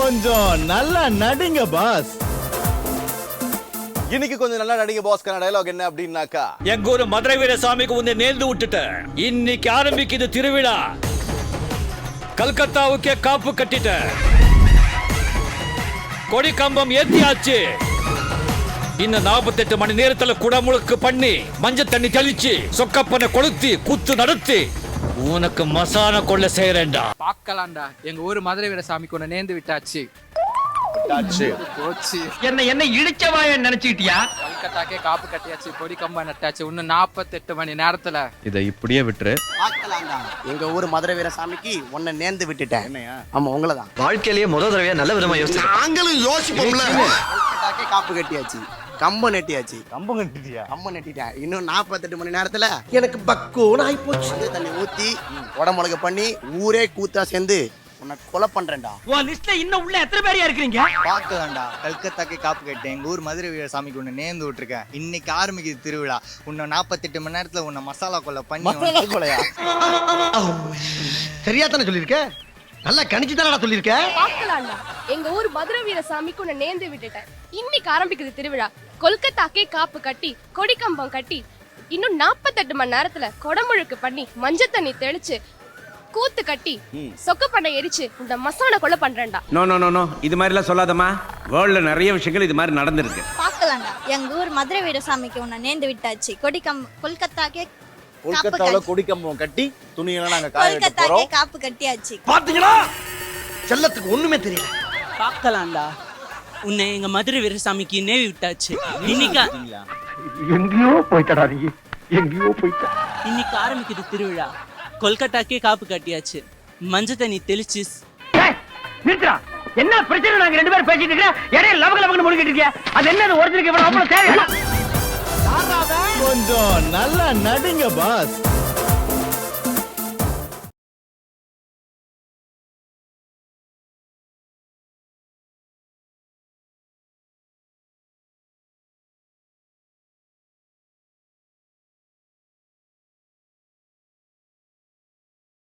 கொஞ்சம் நல்லா நடிங்க பாஸ். இன்னைக்கு கொஞ்சம் நல்லா நடிங்க பாஸ்க்கான டயலாக் என்ன அப்படின்னாக்கா, எங்க ஊரு மதுரை வீரசாமிக்கு உன்னை நேர்ந்து விட்டுட்ட. இன்னைக்கு ஆரம்பிக்குது திருவிழா. கல்கத்தாவுக்கே காப்பு கட்டிட்ட. கொடி கம்பம் ஏத்தியாச்சு. இன்னும் 48 மணி நேரத்துல குடமுழுக்கு பண்ணி மஞ்சள் தண்ணி தெளிச்சு சொக்கப்பனை கொளுத்தி குத்து நடத்தி உனக்கு மசான கொள்ள செய்யறேன்டா. பாக்கலாம்டா, எங்க ஊரு மதுரை வீரசாமிக்கு உன்னை நேர்ந்து விட்டாச்சு. போச்சு. என்ன இழிச்சவாய நினைச்சுக்கிட்டியா? கல்கத்தாக்கே காப்பு கட்டியாச்சு, கொடி கம்பா நட்டாச்சு. இன்னும் 48 மணி நேரத்துல இதை இப்படியே விட்டுரு. பாக்கலாம்டா, எங்க ஊரு மதுரை வீரசாமிக்கு உன்னை நேர்ந்து விட்டுட்டேன். ஆமா, உங்களதான். வாழ்க்கையிலேயே முதல் தடவையா நல்ல விதமா யோசிச்சு நாங்களும் யோசிப்போம்ல. கல்கத்தாக்கே காப்பு கட்டியாச்சு, கம்பம் நட்டியாச்சு. கம்பம் கட்டிட்டியா? கம்பம் நட்டிட்டேன். இன்னும் 48 மணி நேரத்துல எனக்கு பக்குன்னு ஆகி போச்சு. மஞ்சள் தண்ணி ஊத்தி உடம்புலக பண்ணி ஊரே கூத்தா சேர்ந்து உன்னை கொலை பண்றேன்டா. உன் லிஸ்ட்ல இன்னும் உள்ள எத்தனை பேரையா இருக்கீங்க? பாக்கலாம்டா, கல்கத்தாக்கே காப்பு கட்டேன். எங்க ஊர் மதுரை வீரசாமிக்கு உன்னை நேர்ந்து விட்டுருக்கேன். இன்னைக்கு ஆரம்பிக்குது திருவிழா. உன்னை 48 மணி நேரத்துல உன்னை மசாலா கொலை பண்ணி. மசாலா கொலையா? சரியா தானே சொல்லிருக்க? நல்லா கணிச்சு தானடா சொல்லிருக்க. பாக்கலாம்டா, எங்க ஊர் மதுரை வீரசாமிக்கு உன்னை நேர்ந்து விட்டுட்டேன். இன்னைக்கு ஆரம்பிக்குது திருவிழா. கொல்கத்தாக்கே காப்பு கட்டி கொடி கம்பம் கட்டி இன்னும் 48 மணி நேரத்துல கொடமுழுக்கு பண்ணி மஞ்சள் தண்ணி தெளிச்சு கூத்து கட்டி சொக்கப்பண்ணை எரிச்சு இந்த மசான கொலை பண்றேன்டா. நோ நோ நோ நோ, இது மாதிரி எல்லாம் சொல்லாதம்மா. வேர்ல்ட்ல நிறைய விஷயங்கள் இது மாதிரி நடந்திருக்கு. பாக்கலாம்டா, எங்க ஊர் மதுரை வீரசாமிக்கு உன்னை நேர்ந்து விட்டாச்சு. கொல்கத்தாக்கே கொல்கத்தாவுல கொடி கம்பம் கட்டி துணியெல்லாம் நாங்க காய வைக்க போறோம். காப்பு கட்டியாச்சு. பாத்தீங்களா? செல்லத்துக்கு ஒண்ணுமே தெரியல. பாக்கலாம்டா, உன்னை எங்க மதுரை வீரசாமிக்கு நேவி விட்டாச்சு. எங்கேயோ போயிட்டடா நீ, எங்கேயோ போயிட்ட. இன்னைக்கு ஆரம்பிக்குது திருவிழா. கொல்கத்தாக்கே காப்பு கட்டியாச்சு, மஞ்சள் தண்ணி தெளிச்சு. நிறுத்துறா, என்ன பிரச்சனை? நாங்க ரெண்டு பேரும் பேசிட்டு இருக்கோம், இடையில லவகலவகன்னு முழுகிட்டு இருக்கியா? அது என்ன ஒரிஜினல் இவ்வளவு அவ்வளவு தேவையா? கொஞ்சம் நல்லா நடிங்க பாஸ்.